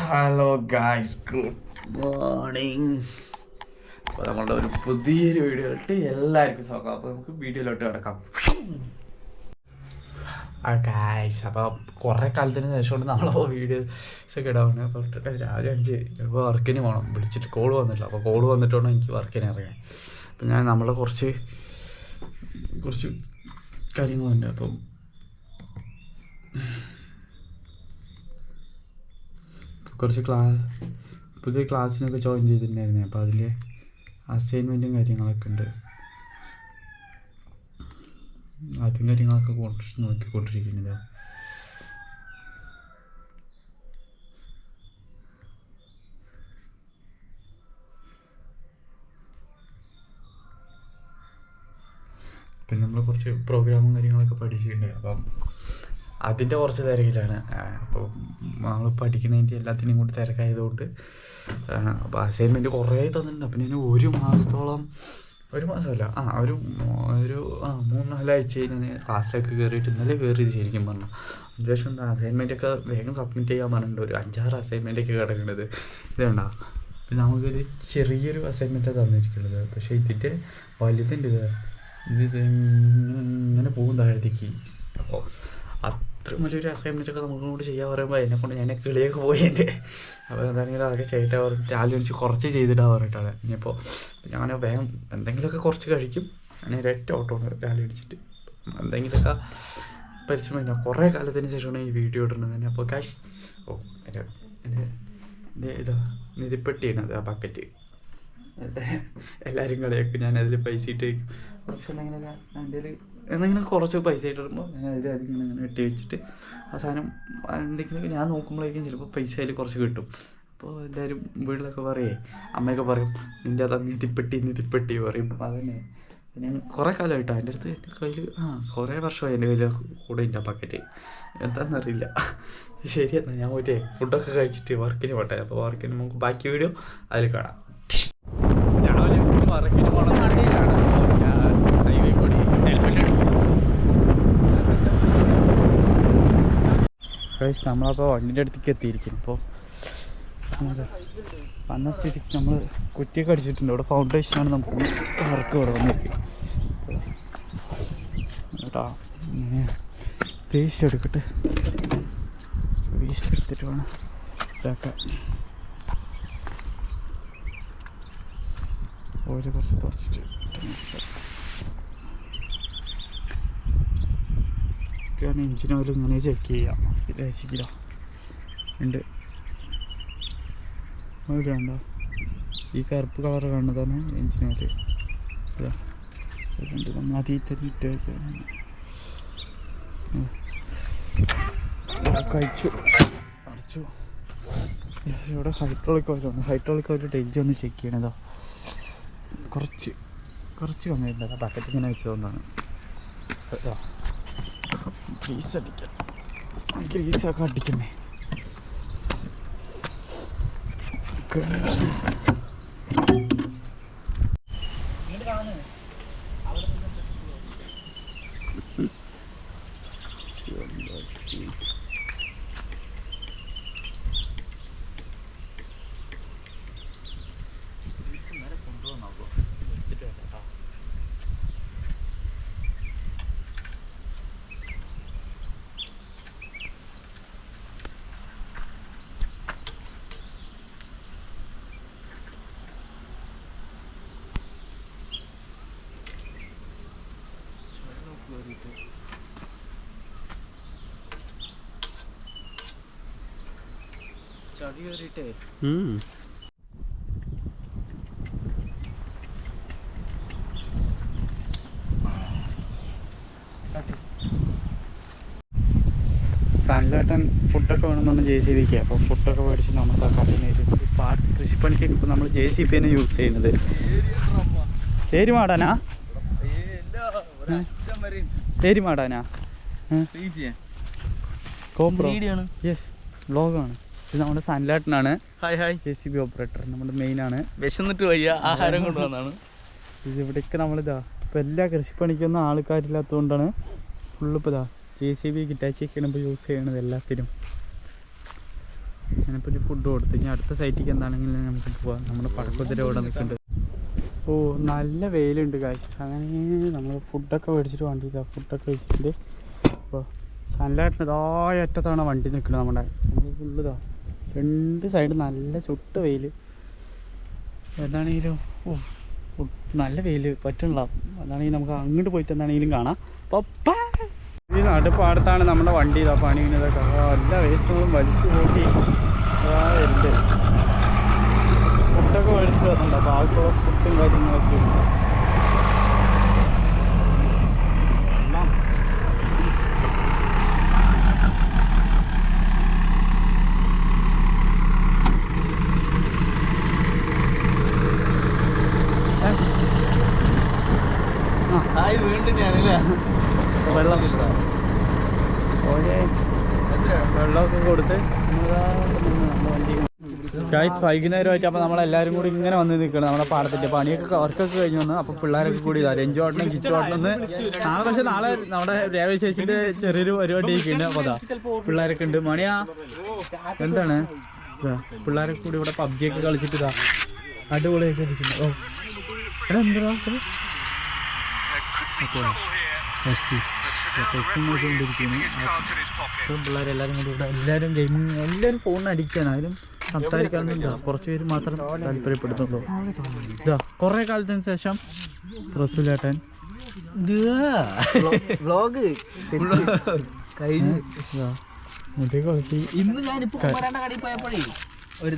Hello guys, good morning. അപ്പോൾ നമ്മളുടെ ഒരു പുതിയൊരു വീഡിയോ ഇട്ട് എല്ലാവർക്കും സ്വാഗതം. അപ്പോൾ നമുക്ക് വീഡിയോയിലോട്ട് കിടക്കാം. ഗായ്സ്, അപ്പോൾ കുറേ കാലത്തിന് ശേഷമാണ് നമ്മളപ്പോൾ വീഡിയോസൊക്കെ ഇടാവുന്നത്. അപ്പോൾ രാവിലെ അടിച്ച് ഇപ്പോൾ വർക്കിന് പോകണം, വിളിച്ചിട്ട് കോൾ വന്നിട്ടില്ല. അപ്പോൾ കോൾ വന്നിട്ടാണ് എനിക്ക് വർക്കിന് ഇറങ്ങാൻ. അപ്പം ഞാൻ നമ്മളെ കുറച്ച് കാര്യങ്ങളുണ്ട്. അപ്പം കുറച്ച് പുതിയ ക്ലാസ്സിനൊക്കെ ജോയിൻ ചെയ്തിട്ടുണ്ടായിരുന്നു. അപ്പോൾ അതിൽ അസൈൻമെൻറ്റും കാര്യങ്ങളൊക്കെ ഉണ്ട്. അതും കാര്യങ്ങളൊക്കെ നോക്കിക്കൊണ്ടിരിക്കുന്നത്. പിന്നെ നമ്മൾ കുറച്ച് പ്രോഗ്രാമും കാര്യങ്ങളൊക്കെ പഠിച്ചിട്ടുണ്ട്. അപ്പം അതിൻ്റെ കുറച്ച് തിരക്കിലാണ്. അപ്പോൾ നമ്മൾ പഠിക്കുന്നതിൻ്റെ എല്ലാത്തിനും കൂടി തിരക്കായതുകൊണ്ട് അപ്പോൾ അസൈൻമെൻറ്റ് കുറേ തന്നിട്ടുണ്ട്. പിന്നെ ഇതിന് ഒരു മാസമല്ല ഒരു 3-4 ആഴ്ച ഞാൻ ക്ലാസ്സിലൊക്കെ കയറിയിട്ട് ഇന്നലെ കയറിയത് ശരിക്കും പറഞ്ഞു. അതിനുശേഷം അസൈൻമെൻറ്റൊക്കെ വേഗം സബ്മിറ്റ് ചെയ്യാൻ പറഞ്ഞിട്ടുണ്ട്. ഒരു 5-6 അസൈൻമെൻറ്റൊക്കെ കിടക്കുന്നത് ഇതുണ്ടാ. പിന്നെ നമുക്കൊരു ചെറിയൊരു അസൈൻമെൻറ്റാണ് തന്നിരിക്കുന്നത്. പക്ഷേ ഇതിൻ്റെ വലുതുണ്ട്. ഇത് ഇങ്ങനെ പോകും താഴത്തേക്ക്. അപ്പോൾ അത്രയും വലിയൊരു അസൈൻമെൻറ്റൊക്കെ നമുക്കും കൂടി ചെയ്യാൻ പറയുമ്പോൾ അതിനെക്കൊണ്ട് ഞാൻ കിളിയൊക്കെ പോയതിൻ്റെ. അപ്പോൾ എന്താണെങ്കിലും അതൊക്കെ ചെയ്തിട്ട് പറഞ്ഞിട്ട് രാവിലെ അടിച്ച് കുറച്ച് ചെയ്തിട്ടാണ് പറഞ്ഞിട്ടാണ്. ഇനിയിപ്പോൾ ഞാൻ വേഗം എന്തെങ്കിലുമൊക്കെ കുറച്ച് കഴിക്കും. ഞാൻ ഒരൊറ്റ ഓട്ടമാണ് രാവിലെ അടിച്ചിട്ട് എന്തെങ്കിലുമൊക്കെ പരിശ്രമിക്കാം. കുറേ കാലത്തിന് ശേഷമാണ് ഈ വീഡിയോ ഇടുന്നത് തന്നെ. അപ്പോൾ ഗൈസ്, എൻ്റെ ഇതാ നിധിപ്പെട്ടിയാണ് അത്, ആ ബക്കറ്റ്. എല്ലാവരും കളിയാക്കും ഞാൻ അതിൽ പൈസ ഇട്ട് വയ്ക്കും. കുറച്ച് എന്തെങ്കിലും കുറച്ച് പൈസ ഇട്ട് ഇടുമ്പോൾ ഞാൻ അതിങ്ങനെ ഇട്ട് വെച്ചിട്ട് അവസാനം എന്തെങ്കിലും ഞാൻ നോക്കുമ്പോഴേക്കും ചിലപ്പോൾ പൈസ അതിൽ കുറച്ച് കിട്ടും. അപ്പോൾ എല്ലാവരും വീട്ടിലൊക്കെ പറയേ, അമ്മയൊക്കെ പറയും നിൻ്റെ അതാ നിധിപ്പെട്ടി പറയും. അതന്നെ ഞാൻ കുറേ കാലമായിട്ടോ എൻ്റെ അടുത്ത്. എൻ്റെ കയ്യിൽ കുറേ വർഷമായി എൻ്റെ കയ്യിൽ കൂടെ ഇല്ല ബക്കറ്റ്. എന്താണെന്നറിയില്ല. ശരിയെന്നാ ഞാൻ പോയിട്ടേ ഫുഡൊക്കെ കഴിച്ചിട്ട് വർക്കിന് പോട്ടെ. അപ്പോൾ വർക്കിന് നമുക്ക് ബാക്കി വീഡിയോ അതിൽ കാണാം. രാവിലെ വർക്കിന് പോകണം നടത്തിയിലാണ് ഹൈവേ കൂടി ഗൈസ്. നമ്മളപ്പോൾ വണ്ടിൻ്റെ അടുത്തേക്ക് എത്തിയിരിക്കുന്നു. അപ്പോൾ വന്ന സ്ഥിതിക്ക് നമ്മൾ കുറ്റിയൊക്കെ അടിച്ചിട്ടുണ്ട്. ഇവിടെ ഫൗണ്ടേഷനാണ് നമുക്ക് വർക്ക് ഇവിടെ വന്നിരിക്കും കേട്ടോ. ഇങ്ങനെ വേസ്റ്റ് എടുക്കട്ടെ, വേസ്റ്റ് എടുത്തിട്ട് വേണം ഇതാക്കാൻ. ഓര് കുറച്ച് തുറച്ചിട്ട് എഞ്ചിൻ ഓയിൽ ഇങ്ങനെ ചെക്ക് ചെയ്യാം. കിലോ ഉണ്ട് വേണ്ട. ഈ കറുപ്പ് കളർ കാണുന്നതാണ് എഞ്ചിൻ ഓയിൽ. നമ്മൾ അതിൽ തന്നെ ഇട്ട് വയ്ക്കാൻ കഴിച്ചു അടച്ചു. ഇവിടെ ഹൈഡ്രോളിക് ഓയിലാണ്. ഹൈഡ്രോളിക് ഓയിൽ ഡെയിലി ഒന്ന് ചെക്ക് ചെയ്യണതോ. കുറച്ച് കമ്മിയായിട്ടുണ്ട്. ബക്കറ്റ് ഇങ്ങനെ വെച്ചതുകൊണ്ടാണ്. ഗ്രീസൊക്കെ അടിക്കുന്നേ. ചളി കയറിയിട്ടേ സൺലേട്ടൻ ഫുഡൊക്കെ വേണമെന്ന് JCB. അപ്പോൾ ഫുഡൊക്കെ മേടിച്ച് നമ്മൾ കൃഷിപ്പണിക്ക് ഇപ്പോൾ നമ്മൾ JCB തന്നെ യൂസ് ചെയ്യുന്നത്. ഏരിമാടാനാ യെസ് വ്ളോഗാണ്. ഇത് നമ്മുടെ സൺലേട്ടനാണ്. JCB ഓപ്പറേറ്റർ നമ്മുടെ മെയിനാണ്. വിശന്നിട്ട് വയ്യ, ആഹാരം കൊണ്ടുവന്നാണ്. ഇത് ഇവിടേക്ക് നമ്മളിതാ ഇപ്പോൾ എല്ലാ കൃഷിപ്പണിക്കൊന്നും ആൾക്കാരില്ലാത്തതുകൊണ്ടാണ് ഫുള്ള് ഇപ്പോൾ JCB കിറ്റാച്ചിയൊക്കെയാണ് ഇപ്പോൾ യൂസ് ചെയ്യണത് എല്ലാത്തിനും. ഞാനിപ്പോൾ ഒരു ഫുഡ് കൊടുത്ത് ഇനി അടുത്ത സൈറ്റിലേക്ക് എന്താണെങ്കിലും നമുക്ക് പോവാം. നമ്മുടെ പടക്കുതിര ഇവിടെ നിൽക്കുന്നുണ്ട്. ഓ നല്ല വെയിലുണ്ട് കാശ്. അങ്ങനെ നമ്മൾ ഫുഡൊക്കെ മേടിച്ചിട്ട് വണ്ടി ഫുഡൊക്കെ വെച്ചിട്ടുണ്ട്. അപ്പോൾ സൺലൈറ്റിന് ഇതായ അറ്റത്താണ് വണ്ടി നിൽക്കുന്നത്. നമ്മുടെ ഫുള്ള് ഇതാ 2 സൈഡ് നല്ല ചുട്ട് വെയിൽ. എന്താണെങ്കിലും നല്ല വെയിൽ പറ്റണില്ല. അതാണെങ്കിൽ നമുക്ക് അങ്ങോട്ട് പോയിട്ട് എന്താണെങ്കിലും കാണാം. അപ്പോൾ ഈ നടുപ്പാടത്താണ് നമ്മുടെ വണ്ടി ഇതാ പണിയുന്നതൊക്കെ. എല്ലാ വേസ്റ്റുകളും വലിച്ചു കൂട്ടി വരുന്നുണ്ട്. ഫുഡൊക്കെ മേടിച്ചിട്ട് വന്നിട്ടുണ്ട്. അപ്പോൾ ആൾക്കുള്ള ഫുഡും കാര്യങ്ങളൊക്കെ വീണ്ടും ഞാനല്ലേ വെള്ളം വെള്ളമൊക്കെ കൊടുത്ത് ഗൈസ് വൈകുന്നേരമായിട്ട് അപ്പോൾ നമ്മളെല്ലാവരും കൂടി ഇങ്ങനെ വന്ന് നിൽക്കണം നമ്മുടെ പാടത്തിൻ്റെ പണിയൊക്കെ വർക്കൊക്കെ കഴിഞ്ഞ് വന്നു. അപ്പോൾ പിള്ളേരൊക്കെ കൂടി ഇതാ രഞ്ജു ഓട്ടണം കിച്ചു ഓട്ടണം നാളെ. പക്ഷേ നാളെ നമ്മുടെ രേവതി ചേച്ചിൻ്റെ ചെറിയൊരു പരിപാടിയൊക്കെ ഉണ്ട്. അപ്പോൾ അതാ പിള്ളേരൊക്കെ ഉണ്ട്. മണിയാ എന്താണ് പിള്ളേരൊക്കെ കൂടി ഇവിടെ പബ്ജിയൊക്കെ കളിച്ചിട്ട് ഇതാ അടിപൊളിയൊക്കെ ഇരിക്കുന്നു. ഓ എടാ എന്താ പിള്ളേരെല്ലാവരും കൂടി ഇവിടെ എല്ലാവരും ഗെയിമിങ് എല്ലാവരും ഫോണിന് അഡിക്റ്റാണ്. ആരും സംസാരിക്കാനൊന്നുമില്ല. കുറച്ച് പേര് മാത്രം താല്പര്യപ്പെടുന്നുള്ളൂ. ഇതാ കുറേ കാലത്തിന് ശേഷം റസൂലേട്ടൻ ഇന്ന് ഞാനിപ്പോ കടയിൽ പോയപ്പോഴേ ഒരു